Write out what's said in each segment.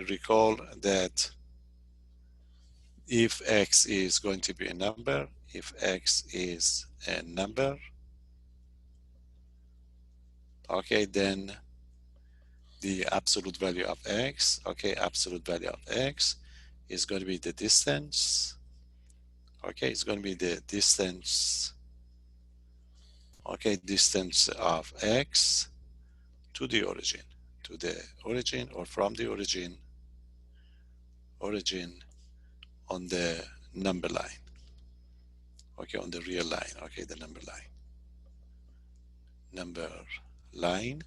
recall that if x is going to be a number, if x is a number, okay, then the absolute value of x, okay, absolute value of x is going to be the distance, okay, it's going to be the distance, okay, distance of x to the origin, or from the origin on the number line, okay, on the real line, okay, the number line.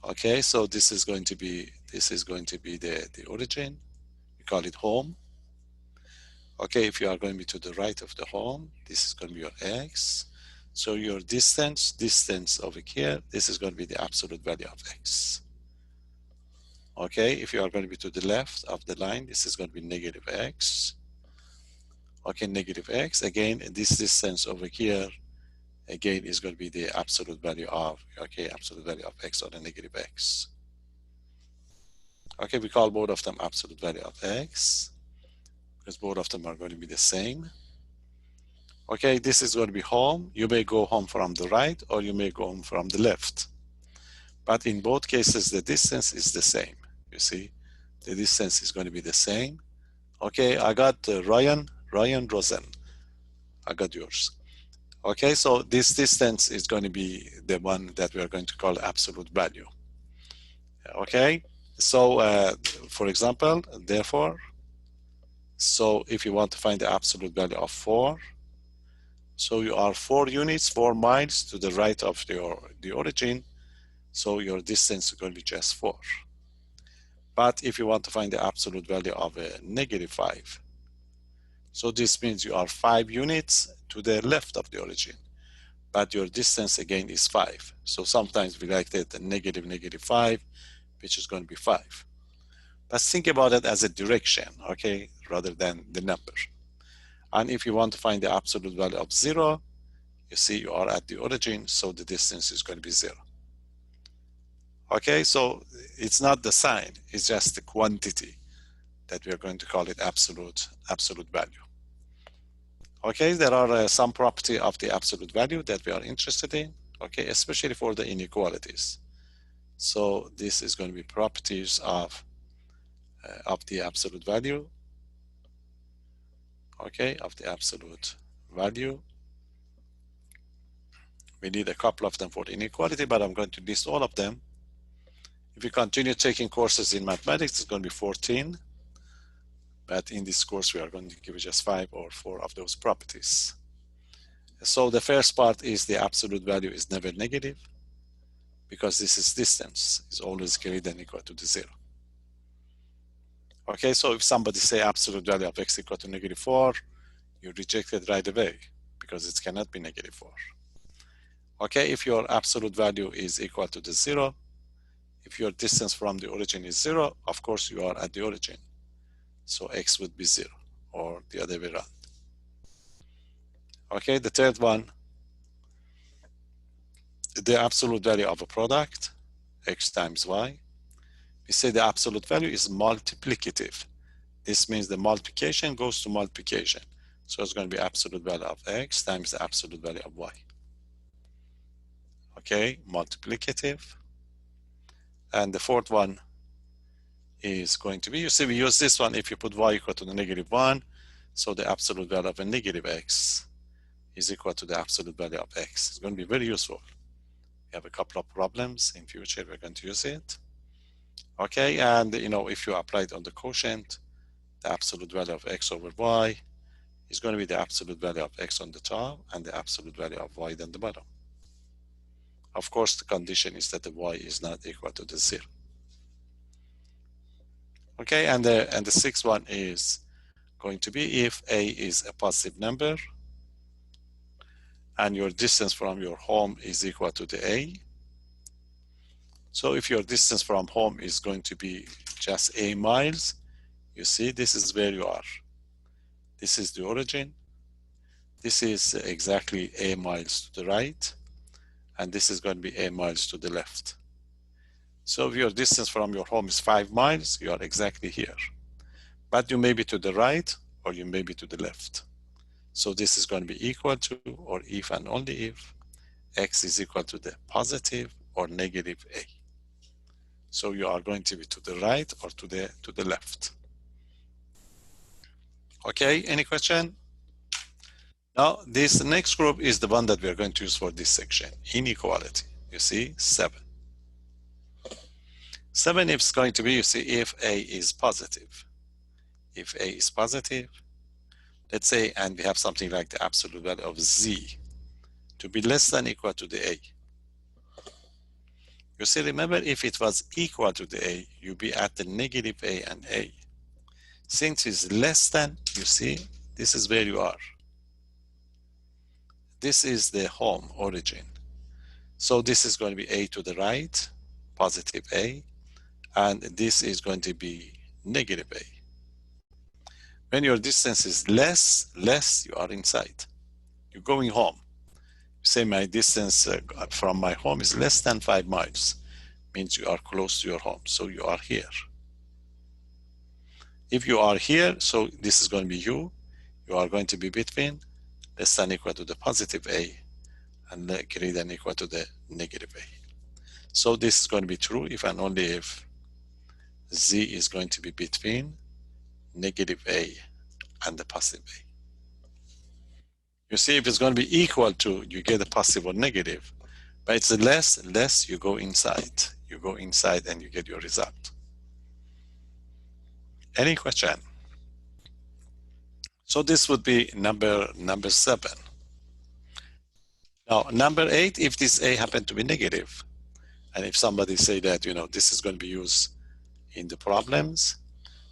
Okay, so this is going to be the origin. We call it home. Okay, if you are going to be to the right of the home, this is going to be your x. So your distance over here, this is going to be the absolute value of x. Okay, if you are going to be to the left of the line, this is going to be negative x. Okay, negative x. Again, this distance over here, again, is going to be the absolute value of, okay, absolute value of x or the negative x. Okay, we call both of them absolute value of x because both of them are going to be the same. Okay, this is going to be home. You may go home from the right or you may go home from the left. But in both cases, the distance is the same. You see, the distance is going to be the same. Okay, I got Ryan Rosen. I got yours. Okay, so this distance is going to be the one that we are going to call absolute value. Okay, so for example, therefore, so if you want to find the absolute value of 4, so you are 4 units, 4 miles to the right of the origin, so your distance is going to be just 4. But if you want to find the absolute value of a -5, so this means you are 5 units to the left of the origin, but your distance again is 5. So sometimes we like that -5, which is going to be 5. But think about it as a direction, okay, rather than the number. And if you want to find the absolute value of 0, you see you are at the origin, so the distance is going to be 0. Okay, so it's not the sign, it's just the quantity that we are going to call it absolute value. Okay, there are some property of the absolute value that we are interested in, okay, especially for the inequalities. So this is going to be properties of the absolute value, okay, of the absolute value. We need a couple of them for the inequality, but I'm going to list all of them. If you continue taking courses in mathematics, it's going to be 14. But in this course, we are going to give you just 5 or 4 of those properties. So the first part is the absolute value is never negative because this is distance, is always greater than or equal to the 0. Okay, so if somebody say absolute value of x equal to -4, you reject it right away because it cannot be -4. Okay, if your absolute value is equal to the 0, if your distance from the origin is 0, of course you are at the origin. So x would be 0 or the other way around. Okay, the third one, the absolute value of a product, x times y. We say the absolute value is multiplicative. This means the multiplication goes to multiplication. So it's going to be absolute value of x times the absolute value of y. Okay, multiplicative. And the fourth one is going to be, you see, we use this one if you put y equal to the -1. So the absolute value of a -x is equal to the absolute value of x. It's going to be very useful. We have a couple of problems in future, we're going to use it. Okay, and you know, if you apply it on the quotient, the absolute value of x over y is going to be the absolute value of x on the top and the absolute value of y on the bottom. Of course, the condition is that the y is not equal to the 0. Okay, and the sixth one is going to be if a is a positive number and your distance from your home is equal to the a. So if your distance from home is going to be just a miles, you see this is where you are. This is the origin. This is exactly a miles to the right. And this is going to be a miles to the left. So if your distance from your home is 5 miles, you are exactly here. But you may be to the right or you may be to the left. So this is going to be equal to, or if and only if, x is equal to the positive or negative a. So you are going to be to the right or to the left. Okay, any question? Now, this next group is the one that we are going to use for this section, inequality. You see, 7. 7 is going to be, you see, if a is positive. If a is positive, let's say, and we have something like the absolute value of z to be less than equal to the a. You see, remember, if it was equal to the a, you'd be at the negative a and a. Since it's less than, you see, this is where you are. This is the home origin. So this is going to be a to the right, positive a, and this is going to be negative a. When your distance is less, you are inside. You're going home. You say my distance from my home is less than 5 miles. Means you are close to your home, so you are here. If you are here, so this is going to be you are going to be between less than equal to the positive a and greater than equal to the negative a. So this is going to be true if and only if z is going to be between negative a and the positive a. You see, if it's going to be equal to, you get a positive or negative, but it's less, you go inside. You go inside and you get your result. Any question? So this would be number 7. Now, number 8, if this a happened to be negative, and if somebody say that, this is going to be used in the problems,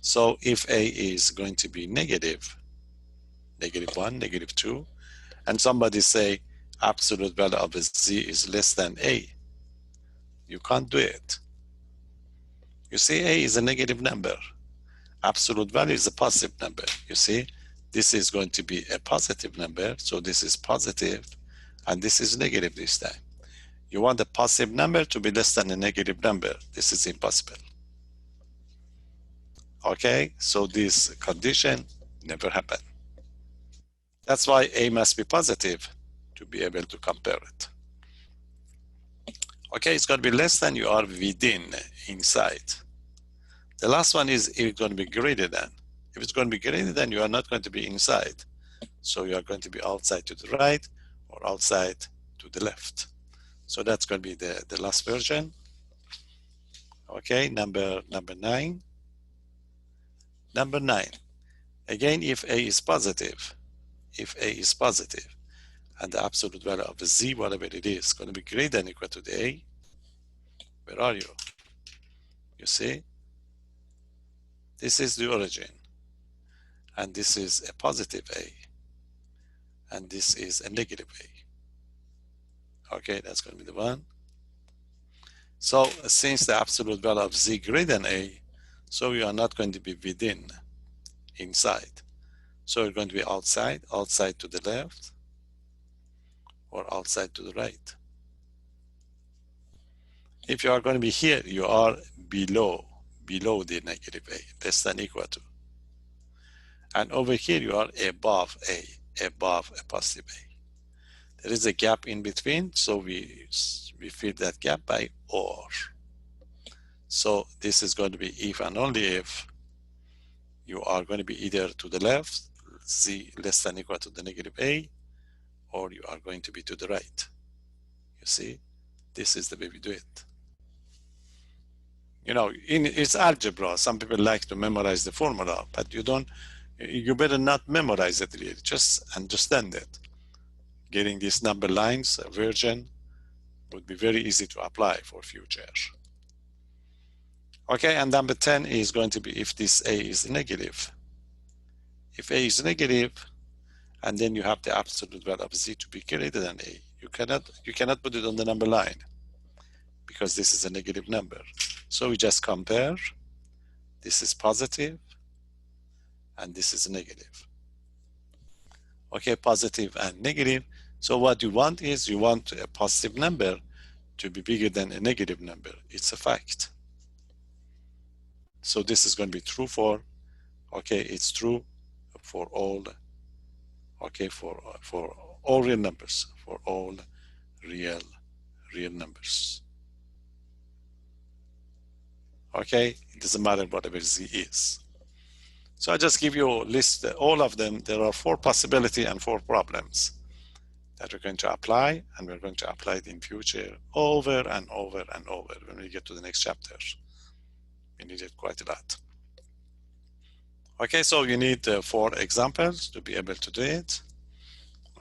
so if a is going to be negative, -1, -2, and somebody say absolute value of z is less than a, you can't do it. You see, a is a negative number. Absolute value is a positive number. You see, this is going to be a positive number, so this is positive, and this is negative this time. You want a positive number to be less than a negative number. This is impossible. Okay, so this condition never happened. That's why a must be positive to be able to compare it. Okay, it's going to be less than, you are within, inside. The last one is if it's going to be greater than. If it's going to be greater than, you are not going to be inside. So you are going to be outside to the right or outside to the left. So that's going to be the last version. Okay, number 9. Number 9. Again, if a is positive, and the absolute value of z, whatever it is going to be greater than or equal to the a, where are you? You see, this is the origin, and this is a positive a, and this is a negative a. Okay, that's going to be the one. So since the absolute value of z greater than a, so you are not going to be within, inside. So you're going to be outside to the left, or outside to the right. If you are going to be here, you are below the negative a, less than equal to. And over here, you are above a positive a. There is a gap in between, so we fill that gap by or. So this is going to be if and only if you are going to be either to the left, z less than equal to the negative a, or you are going to be to the right. You see, this is the way we do it. It's algebra. Some people like to memorize the formula, but you better not memorize it really. Just understand it. Getting these number lines, version, would be very easy to apply for future. Okay, and number 10 is going to be if this a is negative. If a is negative, and then you have the absolute value of z to be greater than a, you cannot put it on the number line because this is a negative number. So we just compare. This is positive, and this is negative. Okay, positive and negative. So what you want is you want a positive number to be bigger than a negative number. It's a fact. So this is going to be true for, okay, it's true for all, okay, for all real numbers, for all real numbers. Okay, it doesn't matter whatever z is. So I just give you a list, all of them. There are 4 possibilities and 4 problems that we're going to apply, and we're going to apply it in future over and over and over. When we get to the next chapter, we need it quite a lot. Okay, so you need 4 examples to be able to do it.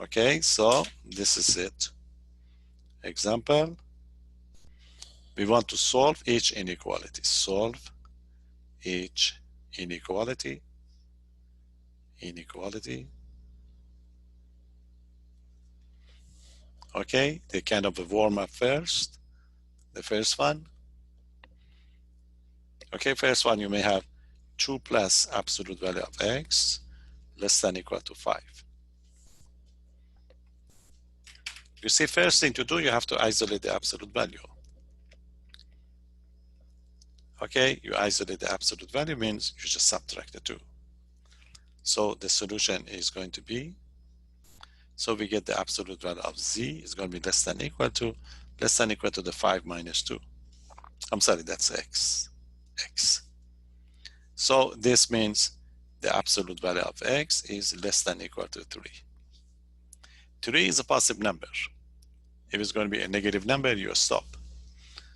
Okay, so this is it. Example, we want to solve each inequality. Solve each inequality. Okay, they kind of warm up first. The first one. Okay, first one, you may have 2 plus absolute value of x less than or equal to 5. You see, first thing to do, you have to isolate the absolute value. Okay, you isolate the absolute value means you just subtract the 2. So the solution is going to be, so we get the absolute value of z is going to be less than or equal to the 5 minus 2. I'm sorry, that's x. So this means the absolute value of x is less than or equal to 3. 3 is a positive number. If it's going to be a negative number, you stop.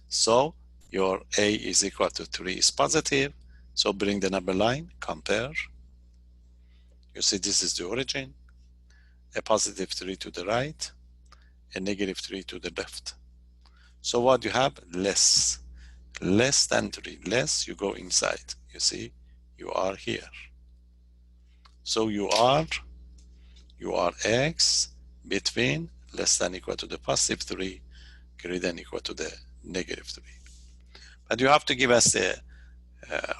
So your a is equal to 3 is positive. So bring the number line, compare. You see this is the origin. A positive 3 to the right, a negative 3 to the left. So what you have? Less than 3. Less, you go inside. You see, you are here. So you are x between less than or equal to the positive 3, greater than or equal to the negative 3. But you have to give us the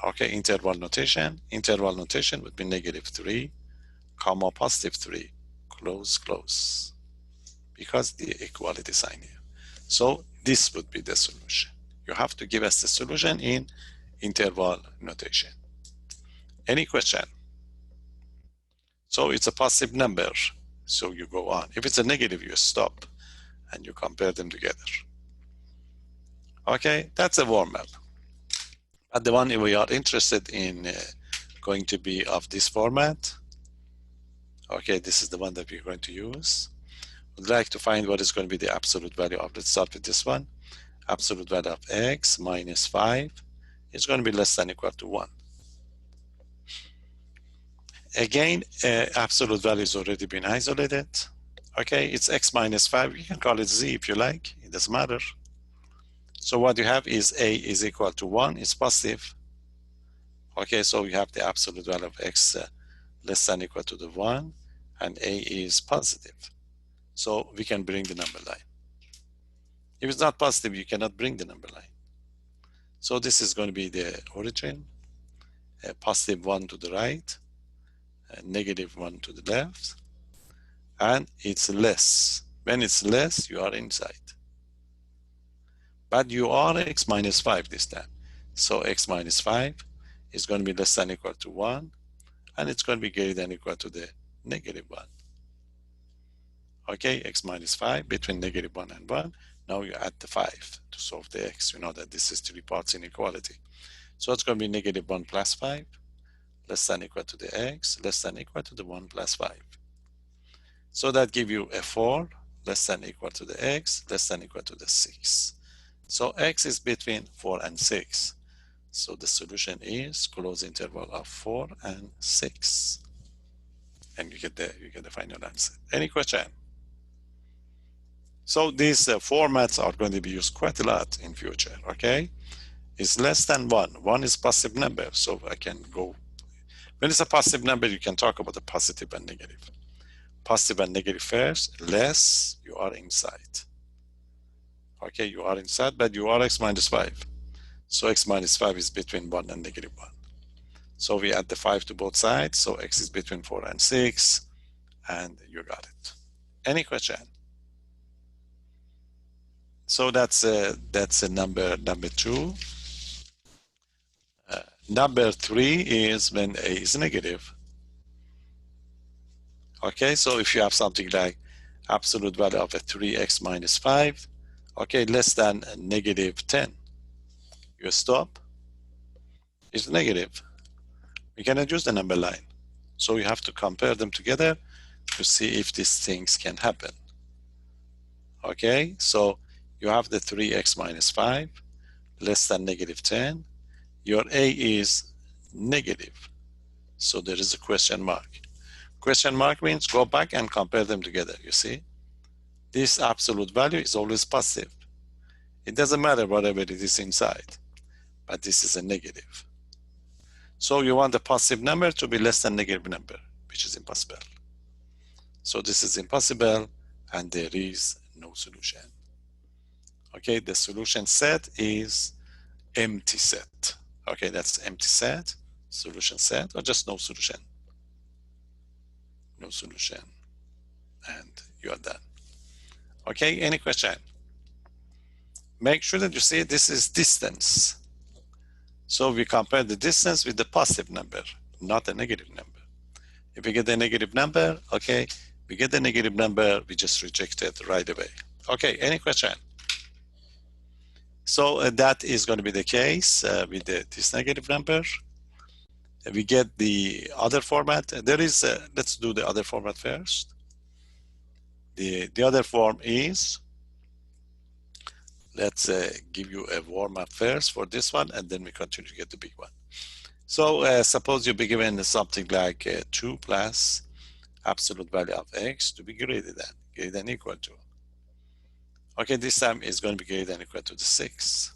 okay, interval notation. Interval notation would be negative 3, comma positive 3, close, because the equality sign here. So this would be the solution. You have to give us the solution in interval notation. Any question? So it's a positive number, so you go on. If it's a negative, you stop and you compare them together. Okay, that's a warm-up. But the one we are interested in going to be of this format. Okay, this is the one that we're going to use. We'd like to find what is going to be the absolute value of, let's start with this one. Absolute value of x minus 5 is going to be less than or equal to 1. Again, absolute value has already been isolated. Okay, it's x minus 5. You can call it z if you like. It doesn't matter. So what you have is a is equal to 1. It's positive. Okay, so you have the absolute value of x less than or equal to the 1, and a is positive. So we can bring the number line. If it's not positive, you cannot bring the number line. So this is going to be the origin, a positive 1 to the right, a negative 1 to the left, and it's less. When it's less, you are inside. But you are x minus 5 this time. So x minus 5 is going to be less than or equal to 1, and it's going to be greater than or equal to the negative 1. Okay, x minus 5 between negative 1 and 1. Now you add the 5 to solve the x. You know that this is 3 parts inequality. So it's going to be negative 1 plus 5 less than or equal to the x less than or equal to the 1 plus 5. So that gives you a 4 less than or equal to the x less than or equal to the 6. So x is between 4 and 6. So the solution is close interval of 4 and 6. And you get the final answer. Any question? So these formats are going to be used quite a lot in future, okay? It's less than 1. 1 is positive number, so I can go. When it's a positive number, you can talk about the positive and negative. Positive and negative first, less, you are inside. Okay, you are inside, but you are x minus 5. So x minus 5 is between 1 and negative 1. So we add the 5 to both sides, so x is between 4 and 6, and you got it. Any question? So that's a number 2. Number 3 is when a is negative. Okay, so if you have something like absolute value of a 3x minus 5, okay, less than negative 10, your stop is negative. You cannot use the number line. So you have to compare them together to see if these things can happen. Okay, so you have the 3x minus 5 less than negative 10. Your a is negative. So there is a question mark. Question mark means go back and compare them together, you see? This absolute value is always positive. It doesn't matter whatever it is inside, but this is a negative. So you want the positive number to be less than negative number, which is impossible. So this is impossible, and there is no solution. Okay, the solution set is empty set. Okay, that's empty set, solution set, or just no solution. No solution. And you are done. Okay, any question? Make sure that you see this is distance. So we compare the distance with the positive number, not a negative number. If we get a negative number, okay, we get the negative number, we just reject it right away. Okay, any question? So that is going to be the case with this negative number. We get the other format. There is, let's do the other format first. The other form is, let's give you a warm up first for this one, and then we continue to get the big one. So suppose you be given something like 2 plus absolute value of x to be greater than equal to. Okay, this time is going to be greater than equal to the 6.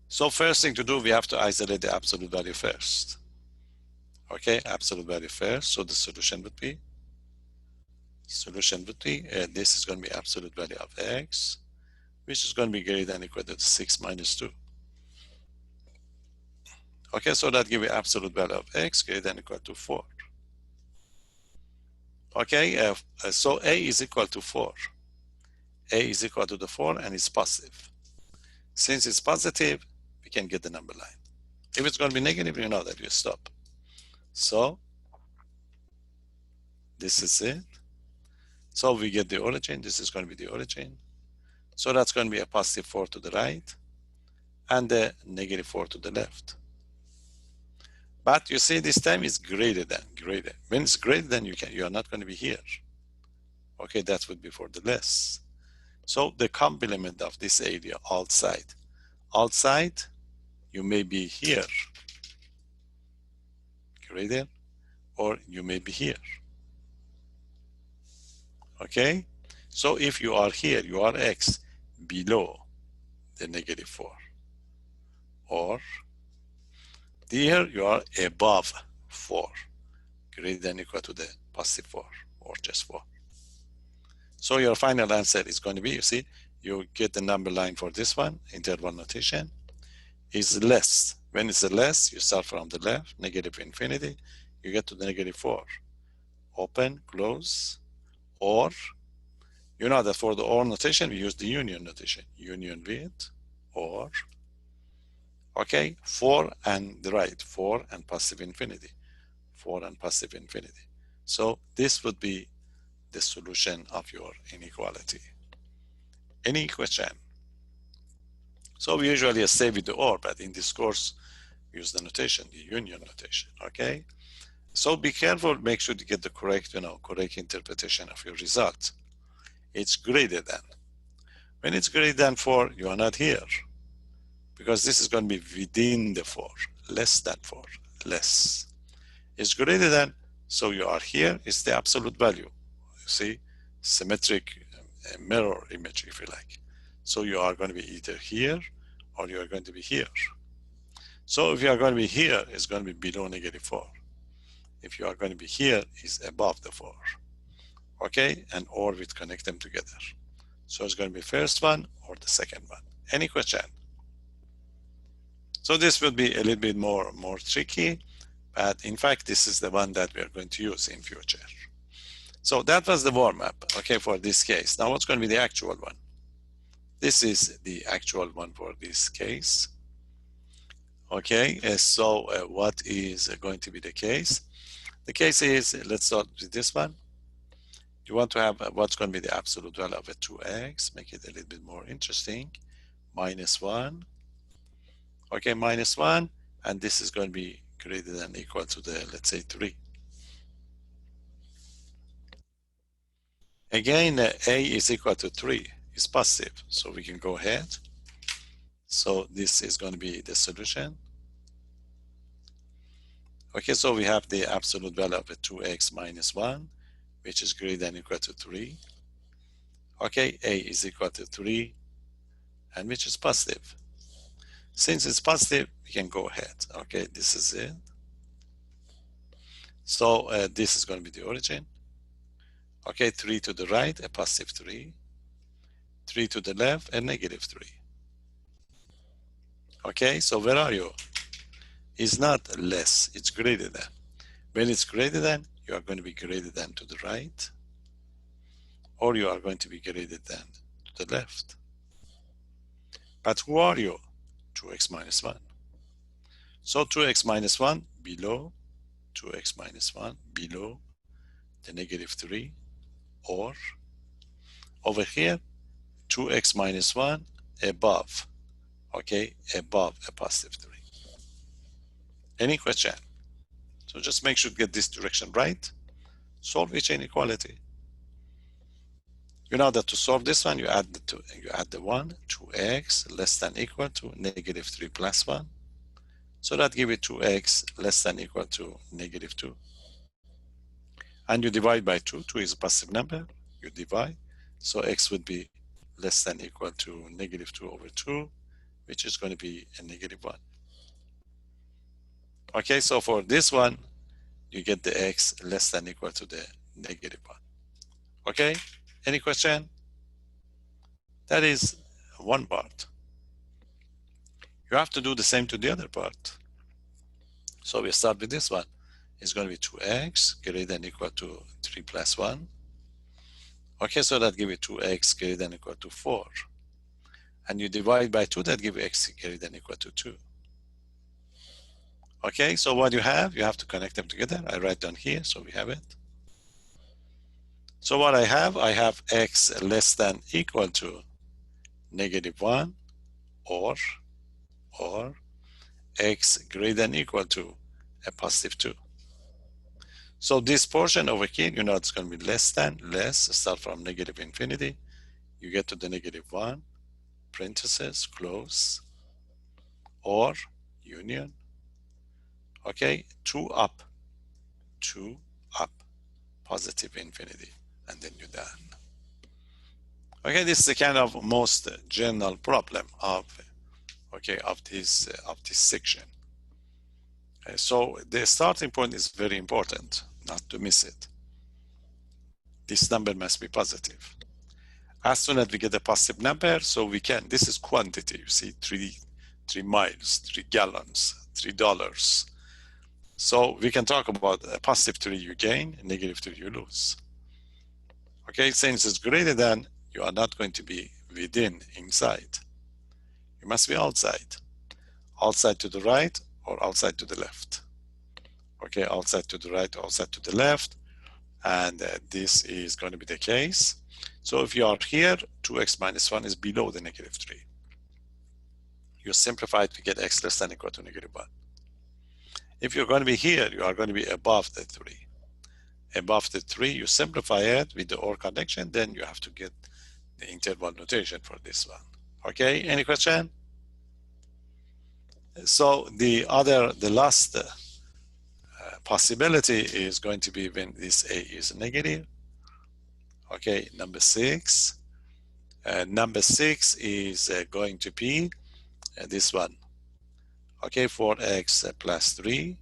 So first thing to do, we have to isolate the absolute value first. Okay, absolute value first. So the solution would be, this is going to be absolute value of x, which is going to be greater than equal to 6 minus 2. Okay, so that gives you absolute value of x greater than equal to 4. Okay, so a is equal to 4. A is equal to the 4 and it's positive. Since it's positive, we can get the number line. If it's going to be negative, you know that you stop. So this is it. So we get the origin. This is going to be the origin. So that's going to be a positive 4 to the right and a negative 4 to the left. But you see, this time is greater than. When it's greater than, you are not going to be here. Okay, that would be for the less. So the complement of this area, outside. Outside, you may be here, greater, or you may be here. Okay, so if you are here, you are x below the negative 4, or here you are above 4, greater than or equal to the positive 4, or just 4. So your final answer is going to be, you see, you get the number line for this one, interval notation, is less. When it's a less, you start from the left, negative infinity, you get to the negative 4. Open, close, or, you know that for the or notation, we use the union notation. Union with, or, okay, 4 and the right, 4 and positive infinity. 4 and positive infinity. So this would be the solution of your inequality. Any question? So we usually stay with the or, but in this course, we use the notation, the union notation, okay? So be careful, make sure to get the correct, correct interpretation of your result. It's greater than. When it's greater than 4, you are not here, because this is going to be within the 4, less than 4, less. It's greater than, so you are here, it's the absolute value. You see, symmetric mirror image, if you like. So you are going to be either here, or you are going to be here. So if you are going to be here, it's going to be below negative 4. If you are going to be here, it's above the 4. Okay, and or we connect them together. So it's going to be first one or the second one. Any question? So this will be a little bit more tricky, but in fact, this is the one that we are going to use in future. So that was the warm-up, okay, for this case. Now what's going to be the actual one? This is the actual one for this case. Okay, so what is going to be the case? The case is, let's start with this one. You want to have what's going to be the absolute value of a 2x, make it a little bit more interesting. Minus 1. Okay, minus 1. And this is going to be greater than or equal to the, let's say, 3. Again, a is equal to 3. It's positive, so we can go ahead. So this is going to be the solution. Okay, so we have the absolute value of a 2x minus 1, which is greater than or equal to 3. Okay, a is equal to 3, and which is positive. Since it's positive, we can go ahead. Okay, this is it. So this is going to be the origin. Okay, 3 to the right, a positive 3. 3 to the left, a negative 3. Okay, so where are you? It's not less, it's greater than. When it's greater than, you are going to be greater than to the right, or you are going to be greater than to the left. But who are you? 2x minus 1. So 2x minus 1 below, 2x minus 1 below the negative 3, or over here, 2x minus 1 above, okay, above a positive 3. Any question? So just make sure to get this direction right. Solve each inequality. You know that to solve this one, you add the 2, you add the 1, 2x less than equal to negative 3 plus 1. So that gives you 2x less than equal to negative 2. And you divide by 2. 2 is a positive number. You divide. So x would be less than equal to negative 2 over 2, which is going to be a negative 1. Okay, so for this one, you get the x less than equal to the negative 1. Okay, any question? That is one part. You have to do the same to the other part. So we start with this one. It's going to be 2x greater than equal to 3 plus 1. Okay, so that gives you 2x greater than equal to 4. And you divide by 2, that gives you x greater than equal to 2. Okay, so what you have to connect them together. I write down here, so we have it. So what I have x less than equal to negative 1 or x greater than equal to a positive 2. So this portion over here, you know it's going to be less than, start from negative infinity. You get to the negative 1, parentheses, close, or union. Okay, 2 up, positive infinity, and then you're done. Okay, this is the kind of most general problem of this section. So the starting point is very important, not to miss it. This number must be positive. As soon as we get a positive number, so we can, this is quantity, you see, 3 miles, 3 gallons, $3. So we can talk about a positive 3 you gain, a negative 3 you lose. Okay, since it's greater than, you are not going to be within, inside. You must be outside. Outside to the right or outside to the left. Okay, outside to the right, outside to the left. And this is going to be the case. So if you are here, 2x minus 1 is below the negative 3. You simplify it to get x less than equal to negative 1. If you're going to be here, you are going to be above the 3. Above the 3, you simplify it with the OR connection, then you have to get the interval notation for this one. Okay, any question? So the last possibility is going to be when this a is negative. Okay, number 6. Number 6 is going to be this one. Okay, 4x plus 3.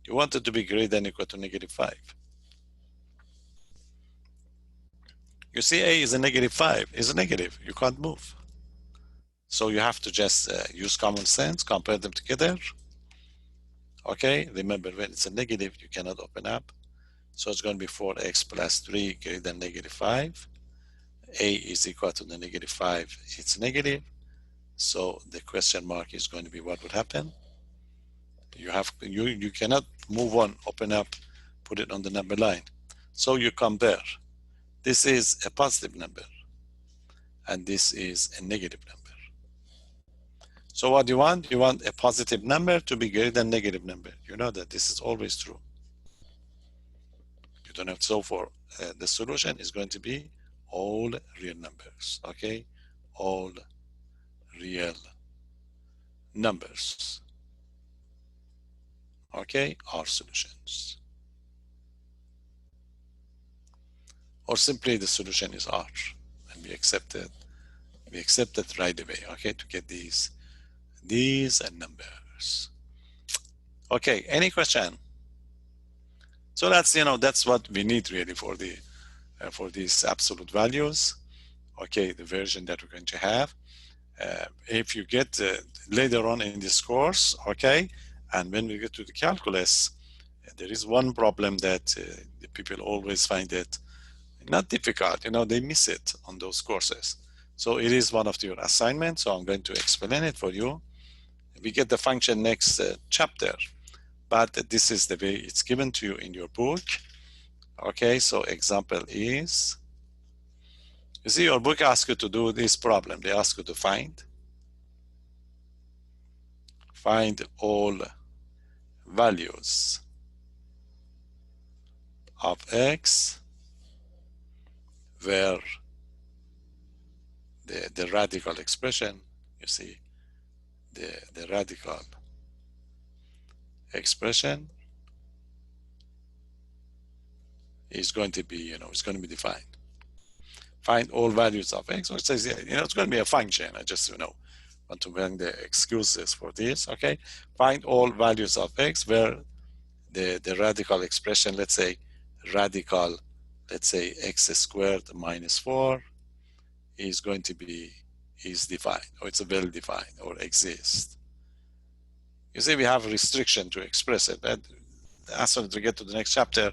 You want it to be greater than or equal to negative 5. You see a is a negative 5. It's a negative. You can't move. So you have to just use common sense, compare them together. Okay, remember when it's a negative, you cannot open up. So it's going to be 4x plus 3 greater than negative 5. A is equal to the negative 5. It's negative. So the question mark is going to be what would happen. You cannot move on, open up, put it on the number line. So you compare. This is a positive number, and this is a negative number. So what do you want? You want a positive number to be greater than negative number. You know that this is always true. You don't have to solve for the solution is going to be all real numbers. Okay, all real numbers. Okay, are solutions. Or simply the solution is R, and we accept it. We accept it right away. Okay, to get these numbers. Okay, any question? So that's what we need really for these absolute values. Okay, the version that we're going to have. If you get later on in this course, okay, and when we get to the calculus, there is one problem that the people always find it not difficult. They miss it on those courses. So it is one of your assignments. So I'm going to explain it for you. We get the function next chapter, but this is the way it's given to you in your book. Okay, so example is, you see your book asks you to do this problem. They ask you to find all values of x where the radical expression, you see, the radical expression is going to be, it's going to be defined. Find all values of x, or it says, it's going to be a function. I just, want to bring the excuses for this, okay? Find all values of x where the radical expression, let's say x squared minus 4 is going to be, is defined, or it's well defined, or exists. You see, we have a restriction to express it, but as soon as we get to the next chapter,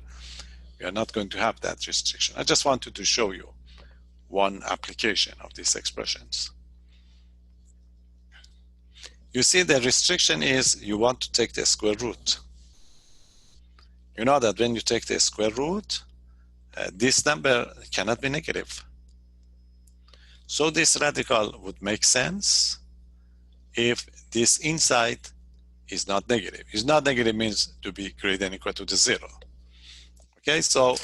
we are not going to have that restriction. I just wanted to show you one application of these expressions. You see, the restriction is you want to take the square root. You know that when you take the square root, this number cannot be negative. So this radical would make sense if this inside is not negative. It's not negative means to be greater than or equal to the 0. Okay, so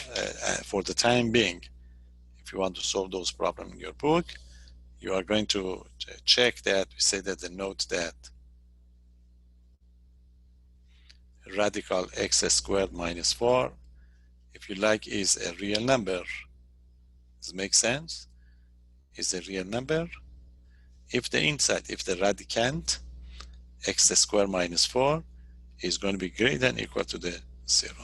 for the time being, if you want to solve those problems in your book, you are going to check that. We say that the note that radical x squared minus 4, if you like, is a real number. Does it make sense? Is a real number. If the inside, if the radicand, x squared minus 4, is going to be greater than or equal to the 0.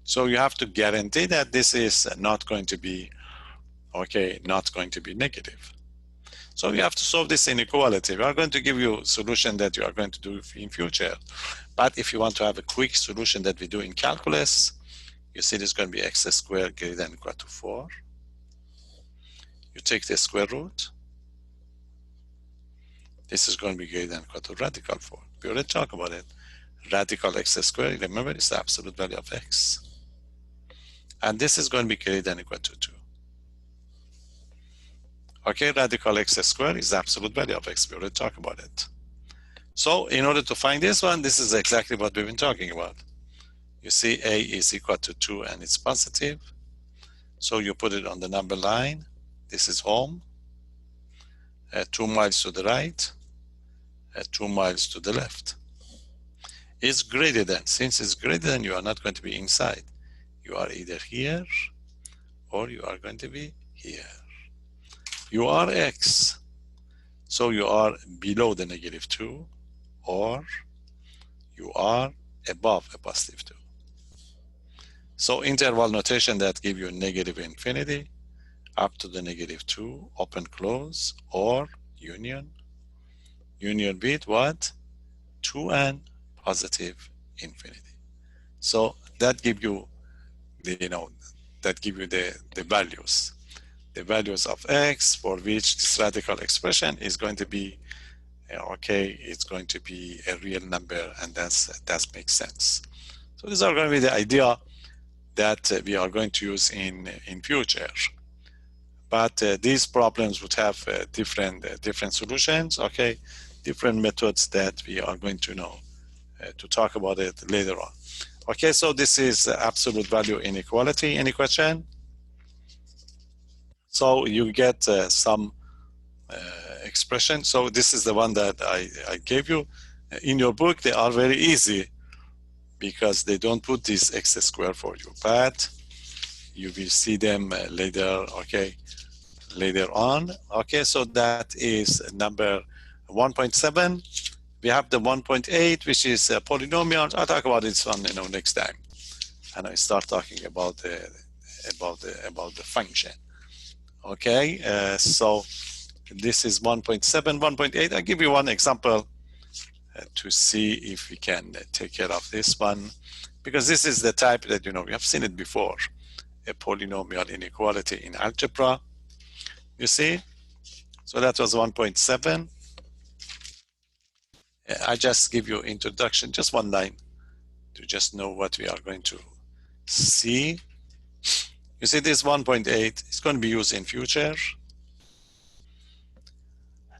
So you have to guarantee that this is not going to be, okay, not going to be negative. So you have to solve this inequality. We are going to give you a solution that you are going to do in future. But if you want to have a quick solution that we do in calculus, you see this is going to be x squared greater than or equal to 4. You take the square root. This is going to be greater than or equal to radical 4. We already talked about it. Radical x squared, remember, is the absolute value of x. And this is going to be greater than or equal to 2. Okay, radical x squared is the absolute value of x. We already talked about it. So in order to find this one, this is exactly what we've been talking about. You see a is equal to 2 and it's positive. So you put it on the number line. This is home. 2 miles to the right. 2 miles to the left. It's greater than. Since it's greater than, you are not going to be inside. You are either here or you are going to be here. You are x. So you are below the negative 2 or you are above a positive 2. So interval notation that give you negative infinity up to the negative 2, open, close, or union. Union with what? 2 and positive infinity. So that give you the, that give you the values. The values of x for which this radical expression is going to be, okay, it's going to be a real number, and that makes sense. So these are going to be the idea that we are going to use in future. But these problems would have different solutions, okay, different methods that we are going to know to talk about it later on. Okay, so this is absolute value inequality. Any question? So you get some expression. So this is the one that I gave you. In your book, they are very easy because they don't put this x squared for you, but you will see them later, okay, later on. Okay, so that is number 1.7. We have the 1.8, which is a polynomial. I'll talk about this one, next time, and I start talking about the function. Okay, so this is 1.7, 1.8. I'll give you one example to see if we can take care of this one, because this is the type that, we have seen it before, a polynomial inequality in algebra. You see? So that was 1.7. I just give you introduction, just one line, to just know what we are going to see. You see, this 1.8 is going to be used in future.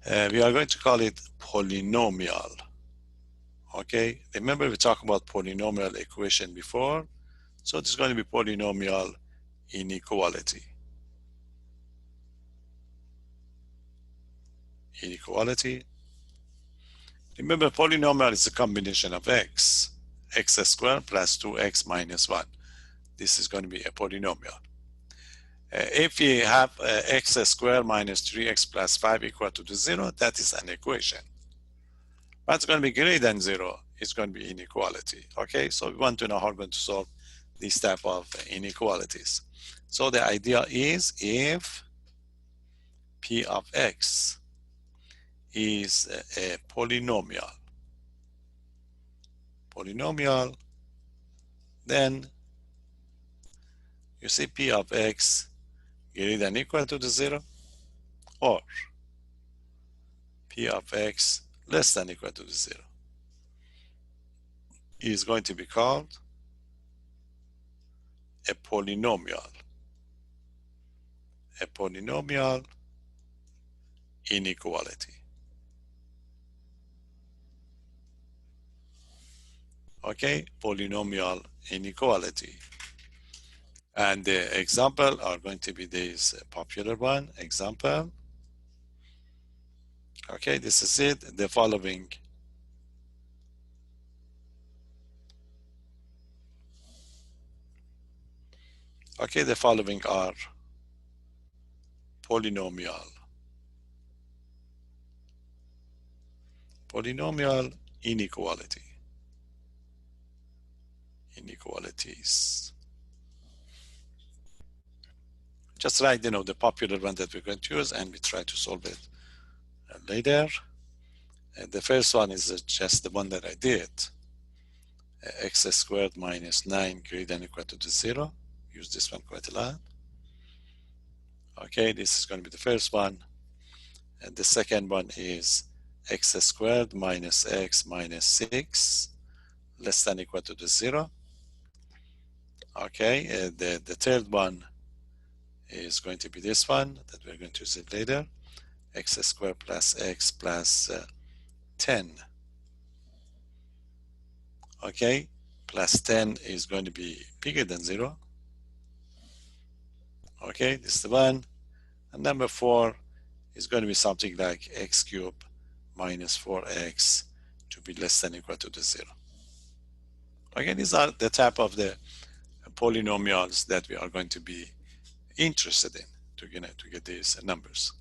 We are going to call it polynomial. Okay, remember we talked about polynomial equation before. So this is going to be polynomial inequality. Inequality. Remember, polynomial is a combination of x squared plus 2x minus 1. This is going to be a polynomial. If we have x squared minus 3x plus 5 equal to 0, that is an equation. But it's going to be greater than 0, it's going to be inequality. Okay, so we want to know how we're going to solve this type of inequalities. So the idea is, if p of x is a polynomial, then you see p of x greater than or equal to 0, or p of x less than or equal to 0, is going to be called a polynomial inequality. Okay, polynomial inequality. And the example are going to be this popular one, example. Okay, this is it, the following. Okay, the following are polynomial inequalities. Just write, the popular one that we're going to use, and we try to solve it later. The first one is just the one that I did. X squared minus 9 greater than or equal to 0. Use this one quite a lot. Okay, this is going to be the first one. And the second one is x squared minus x minus 6 less than or equal to 0. Okay, the third one is going to be this one that we're going to use it later. X squared plus x plus 10. Okay, plus 10 is going to be bigger than 0. Okay, this is the one. And number 4 is going to be something like x cubed minus 4x to be less than or equal to 0. Okay, these are the type of the polynomials that we are going to be interested in to get these numbers.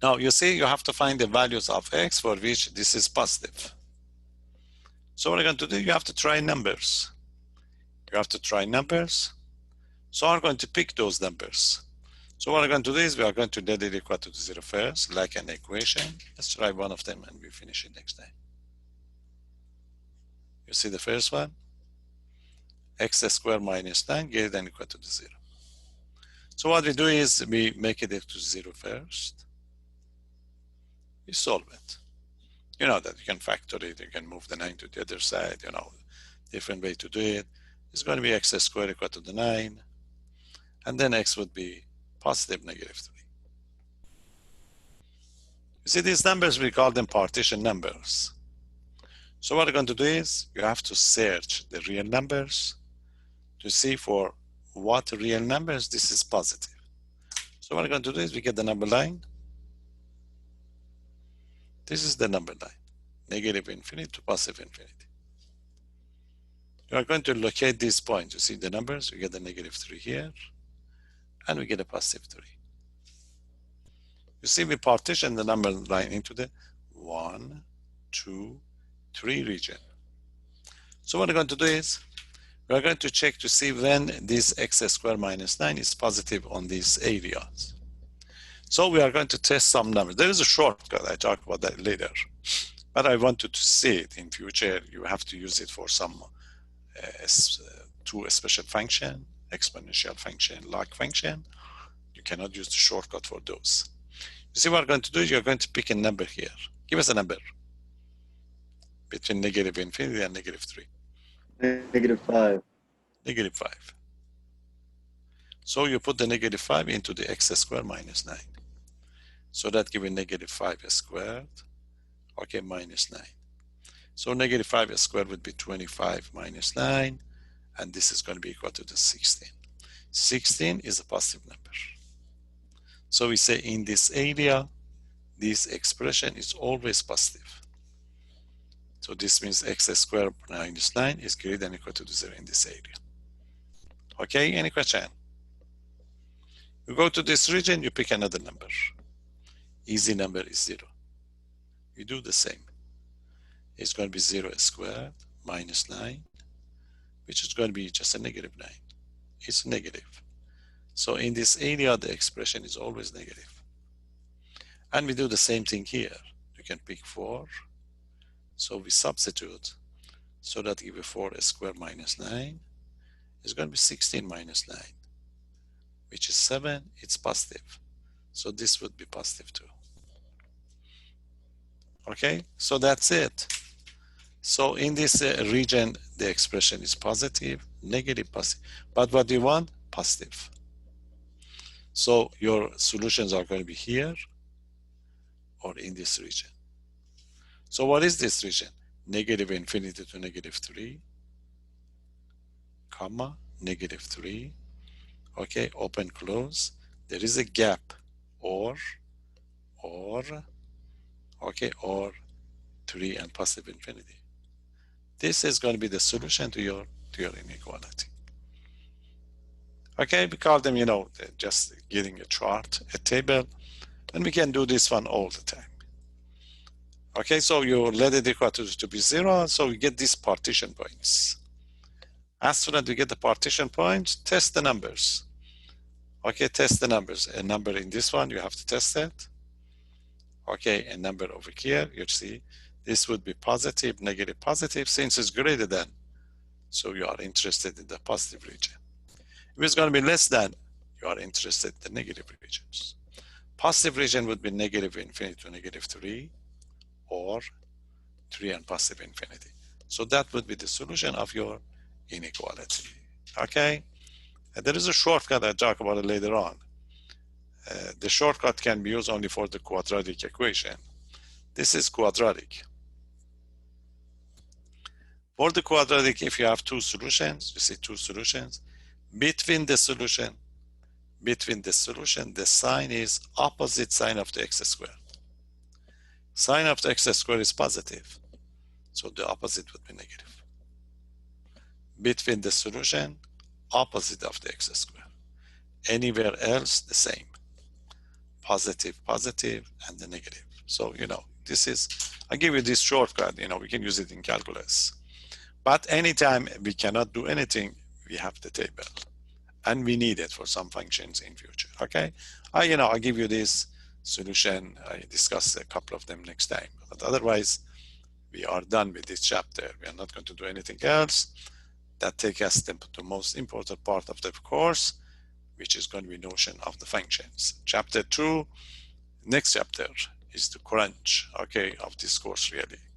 Now, you see, you have to find the values of x for which this is positive. So what you're going to do, you have to try numbers. So I'm going to pick those numbers. So what I'm going to do is we are going to let it equal to 0 first, like an equation. Let's try one of them and we finish it next time. You see the first one? x squared minus 9 greater than or equal to the 0. So what we do is we make it equal to 0 first. We solve it. You know that you can factor it, you can move the 9 to the other side, you know, different way to do it. It's going to be x squared equal to the 9, and then x would be positive negative 3. You see these numbers, we call them partition numbers. So what we're going to do is you have to search the real numbers to see for what real numbers this is positive. So what we're going to do is we get the number line. This is the number line, negative infinity to positive infinity. You are going to locate this point. You see the numbers, we get the negative 3 here, and we get a positive 3. You see, we partition the number line into the 1, 2, 3 region. So what we're going to do is, we're going to check to see when this x squared minus 9 is positive on these areas. So we are going to test some numbers. There is a shortcut, I talk about that later. But I wanted to see it in future. You have to use it for some two special function, exponential function, log function. You cannot use the shortcut for those. You see what we're going to do is you're going to pick a number here. Give us a number between negative infinity and negative 3. Negative 5. Negative 5. So you put the negative 5 into the x squared minus 9. So that gives negative 5 squared, okay, minus 9. So negative 5 squared would be 25 minus 9, and this is going to be equal to the 16. 16 is a positive number. So we say in this area, this expression is always positive. So this means x squared minus 9 is greater than or equal to the 0 in this area. Okay, any question? You go to this region, you pick another number. Easy number is 0. You do the same. It's going to be 0 squared minus 9, which is going to be just a negative 9. It's negative. So in this area, the expression is always negative. And we do the same thing here. You can pick 4. So we substitute. So that give 4 squared minus 9 is going to be 16 minus 9, which is 7. It's positive. So this would be positive too. Okay, so that's it. So in this region, the expression is positive, negative, positive. But what do you want? Positive. So your solutions are going to be here or in this region. So what is this region? Negative infinity to negative 3, comma, negative 3. Okay, open, close. There is a gap, or, okay, or 3 and positive infinity. This is going to be the solution to your inequality. Okay, we call them, you know, just getting a chart, a table, and we can do this one all the time. Okay, so you let it equal to be 0, so we get these partition points. As soon as we get the partition points, test the numbers. Okay, test the numbers. A number in this one, you have to test it. Okay, a number over here, you see, this would be positive, negative, positive, since it's greater than. So you are interested in the positive region. If it's going to be less than, you are interested in the negative regions. Positive region would be negative infinity to negative 3, or 3 and positive infinity. So that would be the solution of your inequality. Okay? And there is a shortcut, I'll talk about it later on. The shortcut can be used only for the quadratic equation. This is quadratic. For the quadratic, if you have two solutions, you see two solutions, between the solution, the sign is opposite sign of the x squared. Sign of the x squared is positive, so the opposite would be negative. Between the solution, opposite of the x squared. Anywhere else, the same. Positive, positive, and the negative. So, you know, this is, I give you this shortcut, you know, we can use it in calculus. But anytime we cannot do anything, we have the table. And we need it for some functions in future, okay? I give you this solution. I discuss a couple of them next time. But otherwise, we are done with this chapter. We are not going to do anything else. that take us to the most important part of the course, which is going to be notion of the functions. Chapter 2, next chapter is the crunch, okay, of this course really.